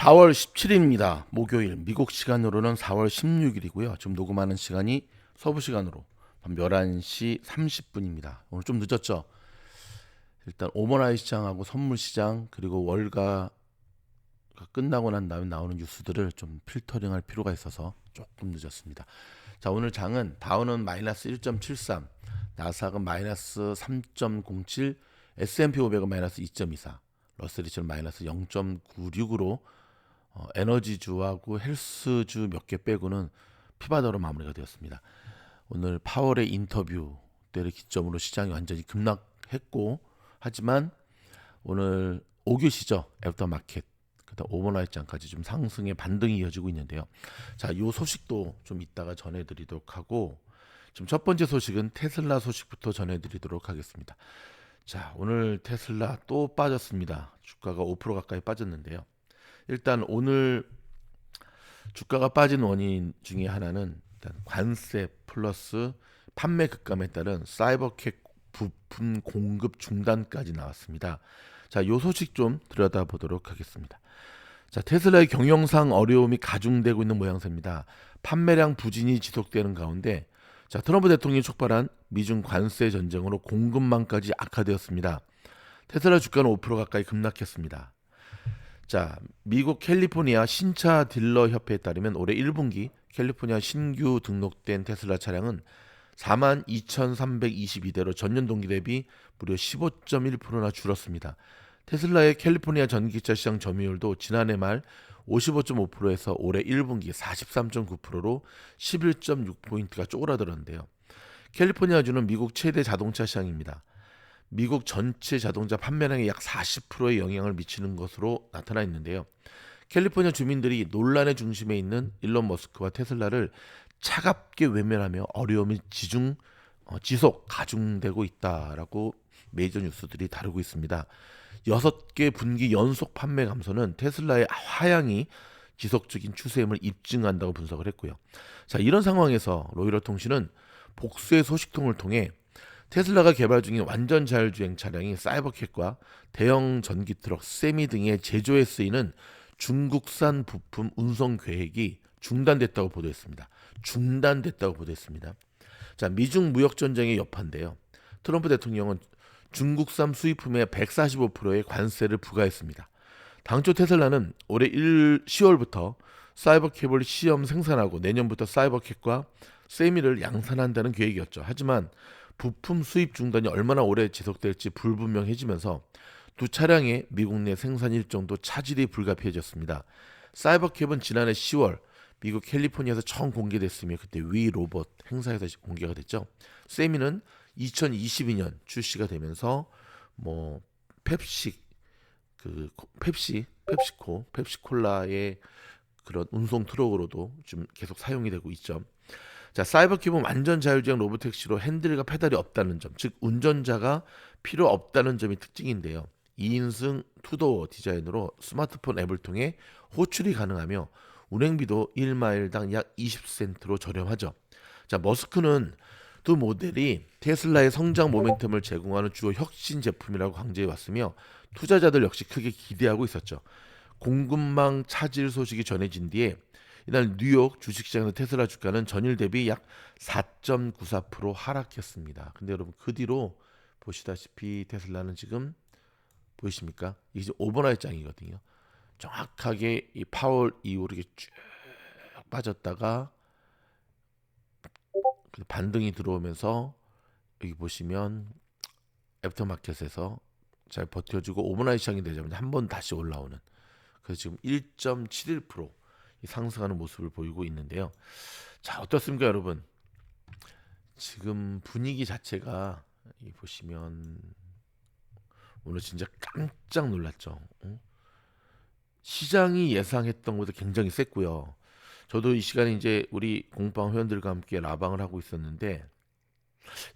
4월 17일입니다. 목요일, 미국 시간으로는 4월 16일이고요. 지금 녹음하는 시간이 서부 시간으로 밤 11시 30분입니다. 오늘 좀 늦었죠? 일단 오머나이 시장하고 선물 시장 그리고 월가가 끝나고 난 다음에 나오는 뉴스들을 좀 필터링할 필요가 있어서 조금 늦었습니다. 자, 오늘 장은 다우는 마이너스 1.73, 나스닥은 마이너스 3.07, S&P 500은 마이너스 2.24, 러셀이처럼 마이너스 0.96으로 에너지주하고 헬스주 몇 개 빼고는 피바다로 마무리가 되었습니다. 오늘 파월의 인터뷰 때를 기점으로 시장이 완전히 급락했고, 하지만 오늘 5교시죠. 애프터마켓 그다음 오버나이트장까지 좀 상승의 반등이 이어지고 있는데요. 자, 요 소식도 좀 이따가 전해드리도록 하고, 지금 첫 번째 소식은 테슬라 소식부터 전해드리도록 하겠습니다. 자, 오늘 테슬라 또 빠졌습니다. 주가가 5% 가까이 빠졌는데요. 일단 오늘 주가가 빠진 원인 중에 하나는 일단 관세 플러스 판매 급감에 따른 사이버캣 부품 공급 중단까지 나왔습니다. 자, 요 소식 좀 들여다보도록 하겠습니다. 자, 테슬라의 경영상 어려움이 가중되고 있는 모양새입니다. 판매량 부진이 지속되는 가운데, 자, 트럼프 대통령이 촉발한 미중 관세 전쟁으로 공급망까지 악화되었습니다. 테슬라 주가는 5% 가까이 급락했습니다. 자, 미국 캘리포니아 신차 딜러 협회에 따르면 올해 1분기 캘리포니아 신규 등록된 테슬라 차량은 42,322대로 전년 동기 대비 무려 15.1%나 줄었습니다. 테슬라의 캘리포니아 전기차 시장 점유율도 지난해 말 55.5%에서 올해 1분기 43.9%로 11.6포인트가 쪼그라들었는데요. 캘리포니아주는 미국 최대 자동차 시장입니다. 미국 전체 자동차 판매량의 약 40%의 영향을 미치는 것으로 나타나 있는데요. 캘리포니아 주민들이 논란의 중심에 있는 일론 머스크와 테슬라를 차갑게 외면하며 어려움이 지속 가중되고 있다라고 메이저 뉴스들이 다루고 있습니다. 6개 분기 연속 판매 감소는 테슬라의 하향이 지속적인 추세임을 입증한다고 분석을 했고요. 자, 이런 상황에서 로이터 통신은 복수의 소식통을 통해 테슬라가 개발 중인 완전 자율주행 차량인 사이버캣과 대형 전기 트럭, 세미 등의 제조에 쓰이는 중국산 부품 운송 계획이 중단됐다고 보도했습니다. 자, 미중 무역 전쟁의 여파인데요. 트럼프 대통령은 중국산 수입품에 145%의 관세를 부과했습니다. 당초 테슬라는 올해 10월부터 사이버캣을 시험 생산하고 내년부터 사이버캣과 세미를 양산한다는 계획이었죠. 하지만 부품 수입 중단이 얼마나 오래 지속될지 불분명해지면서 두 차량의 미국 내 생산 일정도 차질이 불가피해졌습니다. 사이버캡은 지난해 10월 미국 캘리포니아에서 처음 공개됐으며 그때 위 로봇 행사에서 공개가 됐죠. 세미는 2022년 출시가 되면서 뭐 펩시콜라의 그런 운송 트럭으로도 좀 계속 사용이 되고 있죠. 자, 사이버캡은 완전 자율주행 로보택시로 핸들과 페달이 없다는 점, 즉 운전자가 필요 없다는 점이 특징인데요. 2인승 투도어 디자인으로 스마트폰 앱을 통해 호출이 가능하며 운행비도 1마일당 약 20센트로 저렴하죠. 자, 머스크는 두 모델이 테슬라의 성장 모멘텀을 제공하는 주요 혁신 제품이라고 강조해 왔으며 투자자들 역시 크게 기대하고 있었죠. 공급망 차질 소식이 전해진 뒤에 이날 뉴욕 주식시장에서 테슬라 주가는 전일 대비 약 4.94% 하락했습니다. 근데 여러분 그 뒤로 보시다시피 테슬라는 지금 보이십니까? 이게 지금 오버나이트 장이거든요. 정확하게 이 파월 이후로 이렇게 쭉 빠졌다가 반등이 들어오면서 여기 보시면 애프터마켓에서 잘 버텨주고 오버나이트 시장이 되자마자 한번 다시 올라오는, 그래서 지금 1.71% 상승하는 모습을 보이고 있는데요. 자, 어떻습니까, 여러분? 지금 분위기 자체가 보시면 오늘 진짜 깜짝 놀랐죠. 시장이 예상했던 것보다 굉장히 셌고요. 저도 이 시간에 이제 우리 공방 회원들과 함께 라방을 하고 있었는데,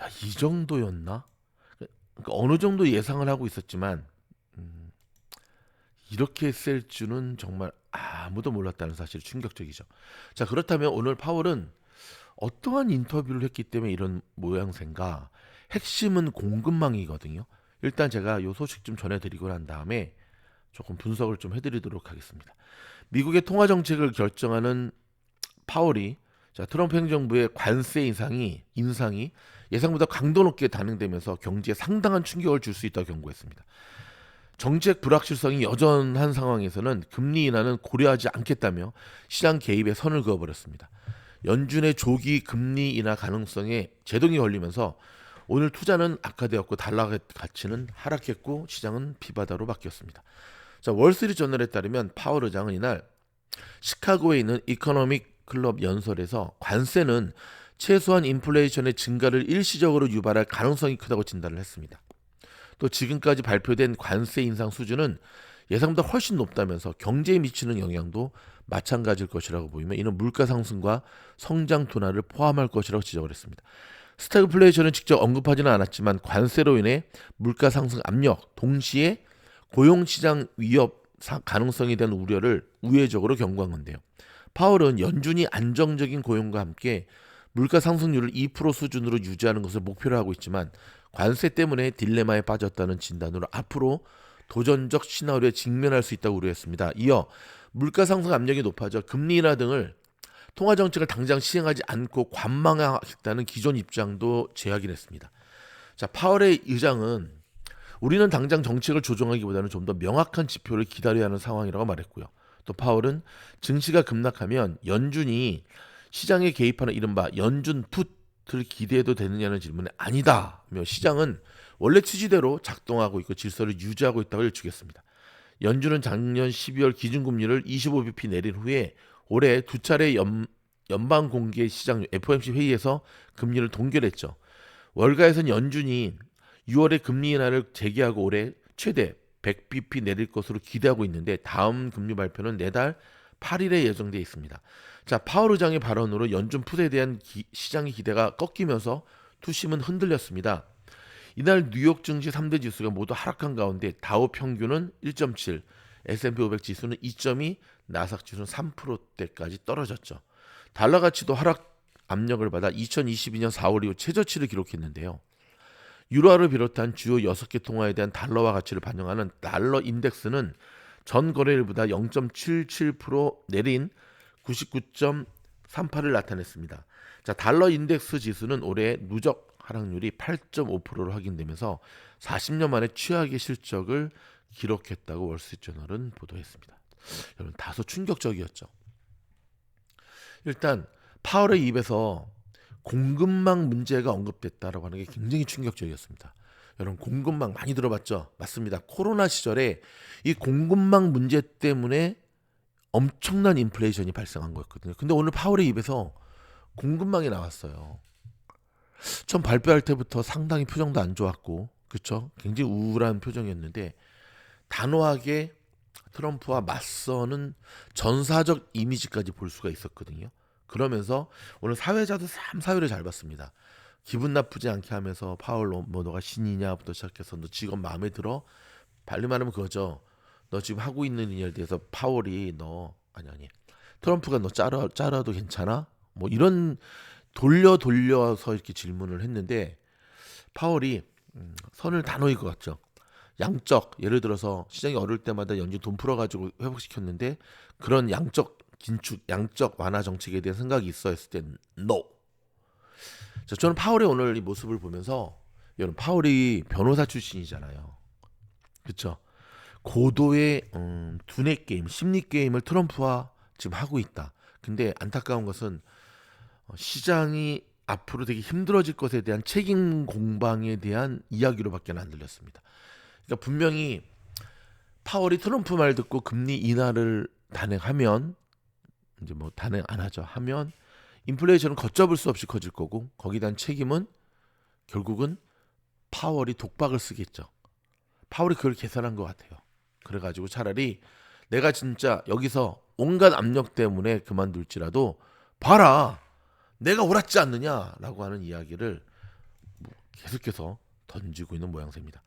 야, 이 정도였나? 그러니까 어느 정도 예상을 하고 있었지만 이렇게 셀 줄은 정말 아무도 몰랐다는 사실이 충격적이죠. 자, 그렇다면 오늘 파월은 어떠한 인터뷰를 했기 때문에 이런 모양새인가? 핵심은 공급망이거든요. 일단 제가 이 소식 좀 전해드리고 난 다음에 조금 분석을 좀 해드리도록 하겠습니다. 미국의 통화 정책을 결정하는 파월이 트럼프 행정부의 관세 인상이 예상보다 강도 높게 단행되면서 경제에 상당한 충격을 줄 수 있다고 경고했습니다. 정책 불확실성이 여전한 상황에서는 금리 인하는 고려하지 않겠다며 시장 개입에 선을 그어버렸습니다. 연준의 조기 금리 인하 가능성에 제동이 걸리면서 오늘 투자는 악화되었고 달러 가치는 하락했고 시장은 비바다로 바뀌었습니다. 월스트리트 저널에 따르면 파월 의장은 이날 시카고에 있는 이코노믹 클럽 연설에서 관세는 최소한 인플레이션의 증가를 일시적으로 유발할 가능성이 크다고 진단을 했습니다. 또 지금까지 발표된 관세 인상 수준은 예상보다 훨씬 높다면서 경제에 미치는 영향도 마찬가지일 것이라고 보이며 이는 물가 상승과 성장 둔화를 포함할 것이라고 지적을 했습니다. 스태그플레이션은 직접 언급하지는 않았지만 관세로 인해 물가 상승 압력, 동시에 고용시장 위협 가능성에 대한 우려를 우회적으로 경고한 건데요. 파월은 연준이 안정적인 고용과 함께 물가 상승률을 2% 수준으로 유지하는 것을 목표로 하고 있지만 관세 때문에 딜레마에 빠졌다는 진단으로 앞으로 도전적 시나리오에 직면할 수 있다고 우려했습니다. 이어 물가 상승 압력이 높아져 금리 인하 등을 통화 정책을 당장 시행하지 않고 관망하겠다는 기존 입장도 재확인했습니다. 파월의 의장은 우리는 당장 정책을 조정하기보다는 좀 더 명확한 지표를 기다려야 하는 상황이라고 말했고요. 또 파월은 증시가 급락하면 연준이 시장에 개입하는 이른바 연준 풋을 기대해도 되느냐는 질문에 아니다며 시장은 원래 취지대로 작동하고 있고 질서를 유지하고 있다고 일축했습니다. 연준은 작년 12월 기준금리를 25bp 내린 후에 올해 두 차례 연방 공개 시장 FOMC 회의에서 금리를 동결했죠. 월가에서는 연준이 6월에 금리 인하를 재개하고 올해 최대 100bp 내릴 것으로 기대하고 있는데 다음 금리 발표는 내달 8일에 예정돼 있습니다. 파월 의장의 발언으로 연준 풋에 대한 시장의 기대가 꺾이면서 투심은 흔들렸습니다. 이날 뉴욕 증시 3대 지수가 모두 하락한 가운데 다우 평균은 1.7, S&P 500 지수는 2.2, 나스닥 지수는 3%대까지 떨어졌죠. 달러 가치도 하락 압력을 받아 2022년 4월 이후 최저치를 기록했는데요. 유로화를 비롯한 주요 6개 통화에 대한 달러화 가치를 반영하는 달러 인덱스는 전 거래일보다 0.77% 내린 99.38을 나타냈습니다. 달러 인덱스 지수는 올해 누적 하락률이 8.5%로 확인되면서 40년 만에 최악의 실적을 기록했다고 월스트리트저널은 보도했습니다. 여러분 다소 충격적이었죠. 일단 파월의 입에서 공급망 문제가 언급됐다라고 하는 게 굉장히 충격적이었습니다. 여러분 공급망 많이 들어봤죠? 맞습니다. 코로나 시절에 이 공급망 문제 때문에 엄청난 인플레이션이 발생한 거였거든요. 근데 오늘 파월의 입에서 공급망이 나왔어요. 처음 발표할 때부터 상당히 표정도 안 좋았고, 그렇죠? 굉장히 우울한 표정이었는데 단호하게 트럼프와 맞서는 전사적 이미지까지 볼 수가 있었거든요. 그러면서 오늘 사회자도 참 사회를 잘 봤습니다. 기분 나쁘지 않게 하면서 파월 뭐 너가 신이냐부터 시작해서 너 직업 마음에 들어? 발리 말하면 그거죠. 너 지금 하고 있는 일에 대해서 파월이 아니 트럼프가 너 잘라도 괜찮아? 뭐 이런 돌려서 이렇게 질문을 했는데 파월이 선을 단호히 그었죠. 양적 예를 들어서 시장이 어려울 때마다 연준 돈 풀어가지고 회복시켰는데 그런 양적 긴축, 양적 완화 정책에 대한 생각이 있어 했을 땐 no. 저는 파월의 오늘 이 모습을 보면서 여러분 파월이 변호사 출신이잖아요. 그렇죠? 고도의 두뇌 게임, 심리 게임을 트럼프와 지금 하고 있다. 근데 안타까운 것은 시장이 앞으로 되게 힘들어질 것에 대한 책임 공방에 대한 이야기로밖에 안 들렸습니다. 그러니까 분명히 파월이 트럼프 말 듣고 금리 인하를 단행하면 이제 뭐 단행 안 하죠. 하면 인플레이션은 걷잡을 수 없이 커질 거고 거기에 대한 책임은 결국은 파월이 독박을 쓰겠죠. 파월이 그걸 계산한 것 같아요. 그래가지고 차라리 내가 진짜 여기서 온갖 압력 때문에 그만둘지라도 봐라. 내가 옳았지 않느냐라고 하는 이야기를 계속해서 던지고 있는 모양새입니다.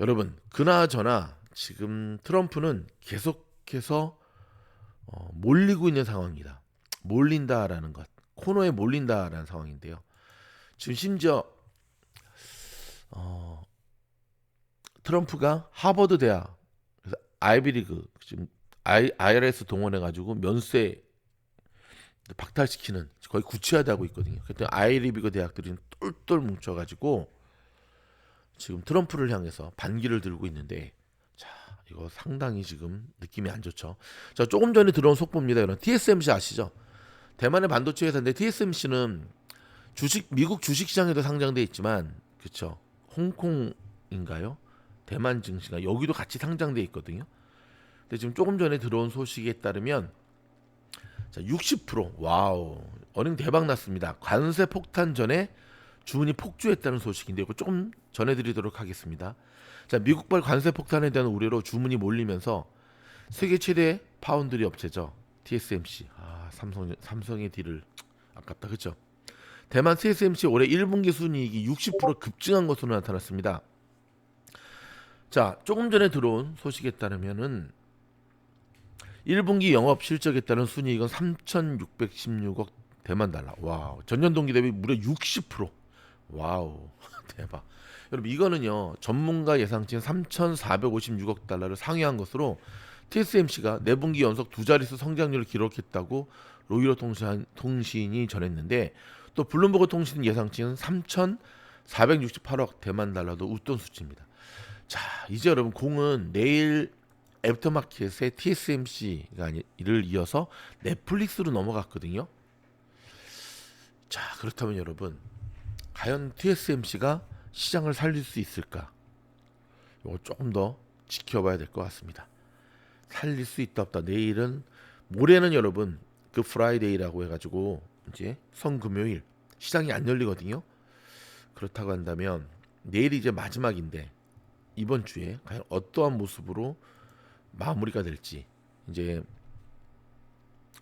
여러분 그나저나 지금 트럼프는 계속해서 몰리고 있는 상황입니다. 몰린다라는 것, 코너에 몰린다라는 상황인데요. 지금 심지어 트럼프가 하버드 대학 아이비리그 지금 IRS 동원해가지고 면세 박탈시키는 거의 구체화되고 있거든요. 그때 아이리비그 대학들이 똘똘 뭉쳐가지고 지금 트럼프를 향해서 반기를 들고 있는데, 자 이거 상당히 지금 느낌이 안 좋죠. 자 조금 전에 들어온 속보입니다. 이런 TSMC 아시죠? 대만의 반도체 회사인데 TSMC는 미국 주식시장에도 상장돼 있지만, 그렇죠? 홍콩인가요? 대만 증시가 여기도 같이 상장돼 있거든요. 근데 지금 조금 전에 들어온 소식에 따르면 자, 60% 와우 어닝 대박 났습니다. 관세 폭탄 전에 주문이 폭주했다는 소식인데 이거 조금 전해드리도록 하겠습니다. 자, 미국발 관세 폭탄에 대한 우려로 주문이 몰리면서 세계 최대 파운드리 업체죠. TSMC. 삼성의 딜을 아깝다, 그렇죠? 대만 TSMC 올해 1분기 순이익이 60% 급증한 것으로 나타났습니다. 자, 조금 전에 들어온 소식에 따르면은 1분기 영업 실적에 따른 순이익은 3,616억 대만 달러. 와우. 전년 동기 대비 무려 60%. 와우. 대박. 여러분 이거는요. 전문가 예상치인 3,456억 달러를 상회한 것으로 TSMC가 4분기 연속 두 자릿수 성장률을 기록했다고 로이터 통신이 전했는데, 또 블룸버그 통신 예상치는 3,468억 대만 달러도 웃돈 수치입니다. 자, 이제 여러분 공은 내일 애프터마켓의 TSMC가 이를 이어서 넷플릭스로 넘어갔거든요. 자, 그렇다면 여러분 과연 TSMC가 시장을 살릴 수 있을까? 이거 조금 더 지켜봐야 될 것 같습니다. 살릴 수 있다 없다. 모레는 여러분 그 프라이데이라고 해가지고 이제 성금요일 시장이 안 열리거든요. 그렇다고 한다면 내일이 이제 마지막인데 이번 주에 과연 어떠한 모습으로 마무리가 될지 이제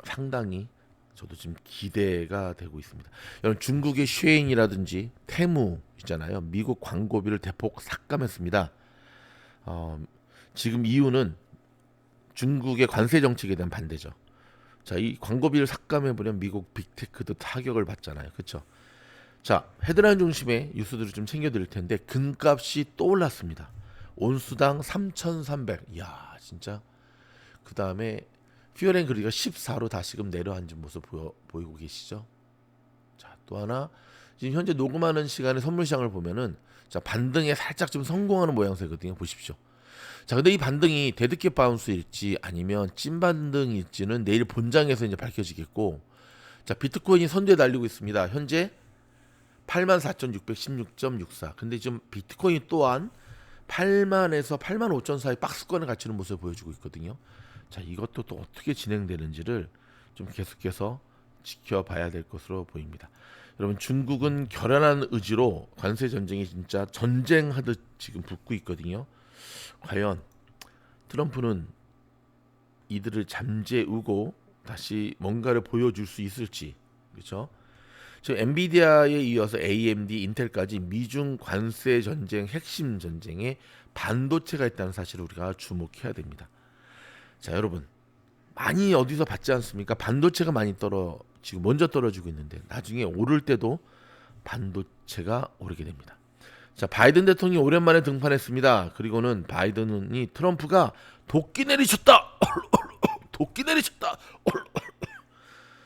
상당히 저도 지금 기대가 되고 있습니다. 여러분 중국의 쉐인이라든지 테무 있잖아요. 미국 광고비를 대폭 삭감했습니다. 지금 이유는 중국의 관세 정책에 대한 반대죠. 자, 이 광고비를 삭감해버리면 미국 빅테크도 타격을 받잖아요. 그렇죠? 자, 헤드라인 중심의 뉴스들을 좀 챙겨드릴 텐데 금값이 또 올랐습니다. 온수당 3,300. 이야, 진짜. 그 다음에 퓨어앤그리가 14로 다시금 내려앉은 모습 보이고 계시죠? 자, 또 하나 지금 현재 녹음하는 시간에 선물시장을 보면은 자, 반등에 살짝 좀 성공하는 모양새거든요. 보십시오. 자, 근데 이 반등이 데드캣 바운스일지 아니면 찐 반등일지는 내일 본장에서 이제 밝혀지겠고, 자, 비트코인이 선두에 달리고 있습니다. 현재 84,616.64. 근데 지금 비트코인 또한 8만에서 8만 5천 사이 박스권을 갖추는 모습을 보여주고 있거든요. 자, 이것도 또 어떻게 진행되는지를 좀 계속해서 지켜봐야 될 것으로 보입니다. 여러분 중국은 결연한 의지로 관세 전쟁이 진짜 전쟁하듯 지금 붙고 있거든요. 과연 트럼프는 이들을 잠재우고 다시 뭔가를 보여줄 수 있을지, 그렇죠? 지금 엔비디아에 이어서 AMD, 인텔까지 미중 관세 전쟁 핵심 전쟁에 반도체가 있다는 사실을 우리가 주목해야 됩니다. 자, 여러분 많이 어디서 봤지 않습니까? 반도체가 많이 지금 먼저 떨어지고 있는데 나중에 오를 때도 반도체가 오르게 됩니다. 자, 바이든 대통령이 오랜만에 등판했습니다. 그리고는 바이든이 트럼프가 도끼 내리쳤다. 도끼 내리쳤다.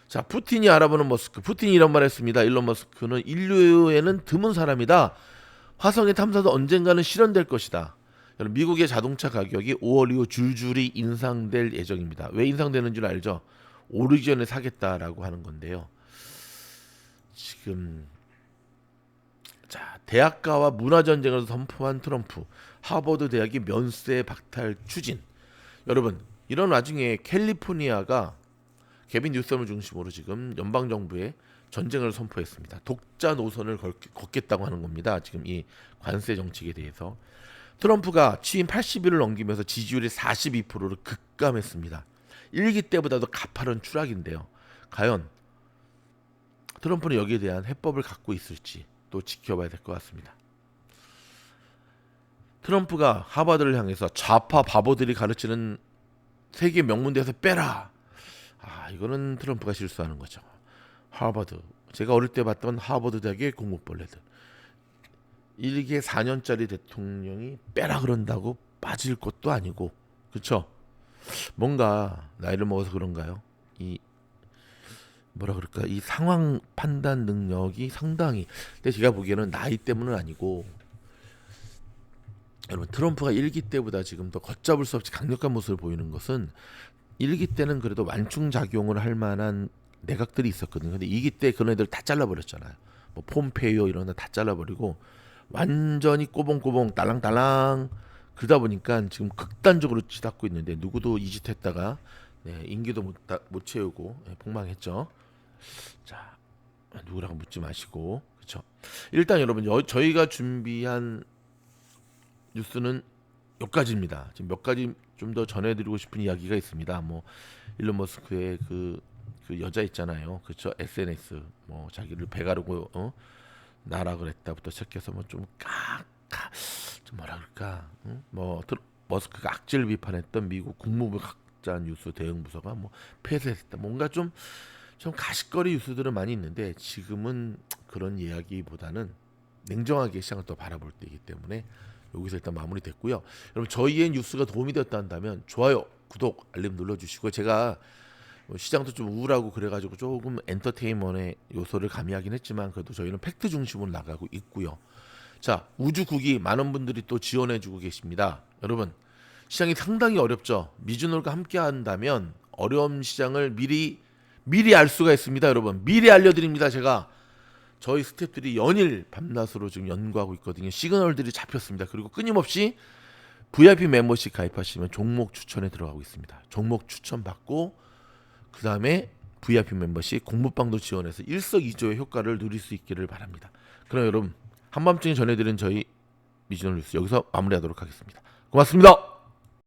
자, 푸틴이 알아보는 머스크. 푸틴이 이런 말 했습니다. 일론 머스크는 인류에는 드문 사람이다. 화성의 탐사도 언젠가는 실현될 것이다. 미국의 자동차 가격이 5월 이후 줄줄이 인상될 예정입니다. 왜 인상되는 줄 알죠? 오르기 전에 사겠다라고 하는 건데요. 지금 자, 대학가와 문화전쟁을 선포한 트럼프, 하버드 대학이 면세 박탈 추진. 여러분 이런 와중에 캘리포니아가 개빈 뉴섬을 중심으로 지금 연방정부에 전쟁을 선포했습니다. 독자 노선을 걷겠다고 하는 겁니다. 지금 이 관세 정책에 대해서 트럼프가 취임 80일을 넘기면서 지지율이 42%로 급감했습니다. 1기 때보다도 가파른 추락인데요. 과연 트럼프는 여기에 대한 해법을 갖고 있을지 또 지켜봐야 될 것 같습니다. 트럼프가 하버드를 향해서 좌파 바보들이 가르치는 세계 명문대에서 빼라. 이거는 트럼프가 실수하는 거죠. 하버드, 제가 어릴 때 봤던 하버드 대학의 공부벌레들. 1기 4년짜리 대통령이 빼라 그런다고 빠질 것도 아니고, 그쵸? 뭔가 나이를 먹어서 그런가요? 이 뭐라 그럴까? 이 상황 판단 능력이 상당히, 근데 제가 보기에는 나이 때문은 아니고, 여러분 트럼프가 1기 때보다 지금 더 걷잡을 수 없이 강력한 모습을 보이는 것은 1기 때는 그래도 완충 작용을 할 만한 내각들이 있었거든요. 근데 2기 때 그런 애들 다 잘라버렸잖아요. 뭐 폼페이오 이런 거 다 잘라버리고 완전히 꼬봉꼬봉 딸랑딸랑, 그러다 보니까 지금 극단적으로 치닫고 있는데, 누구도 이 짓 했다가 임기도 못 채우고 폭망했죠. 자, 누구라고 묻지 마시고, 그렇죠. 일단 여러분, 저희가 준비한 뉴스는 여기까지입니다. 지금 몇 가지 좀 더 전해드리고 싶은 이야기가 있습니다. 뭐 일론 머스크의 그 여자 있잖아요. 그렇죠. SNS 뭐 자기를 배가르고 나라 그랬다부터 시작해서 뭐 좀 뭐라 그럴까, 응? 뭐 머스크가 악질 비판했던 미국 국무부 각자 뉴스 대응 부서가 뭐 폐쇄했다. 뭔가 좀 가십거리 뉴스들은 많이 있는데, 지금은 그런 이야기보다는 냉정하게 시장을 또 바라볼 때이기 때문에 여기서 일단 마무리됐고요. 여러분 저희의 뉴스가 도움이 되었다 한다면 좋아요, 구독, 알림 눌러주시고, 제가 시장도 좀 우울하고 그래가지고 조금 엔터테인먼트의 요소를 가미하긴 했지만 그래도 저희는 팩트 중심으로 나가고 있고요. 자, 우주국이 많은 분들이 또 지원해주고 계십니다. 여러분 시장이 상당히 어렵죠. 미주놀과 함께 한다면 어려운 시장을 미리 알 수가 있습니다. 여러분 미리 알려드립니다. 제가 저희 스태프들이 연일 밤낮으로 지금 연구하고 있거든요. 시그널들이 잡혔습니다. 그리고 끊임없이 VIP 멤버십 가입하시면 종목 추천에 들어가고 있습니다. 종목 추천 받고 그 다음에 VIP 멤버십 공부방도 지원해서 일석이조의 효과를 누릴 수 있기를 바랍니다. 그럼 여러분 한밤중에 전해드린 저희 미주널 뉴스 여기서 마무리하도록 하겠습니다. 고맙습니다.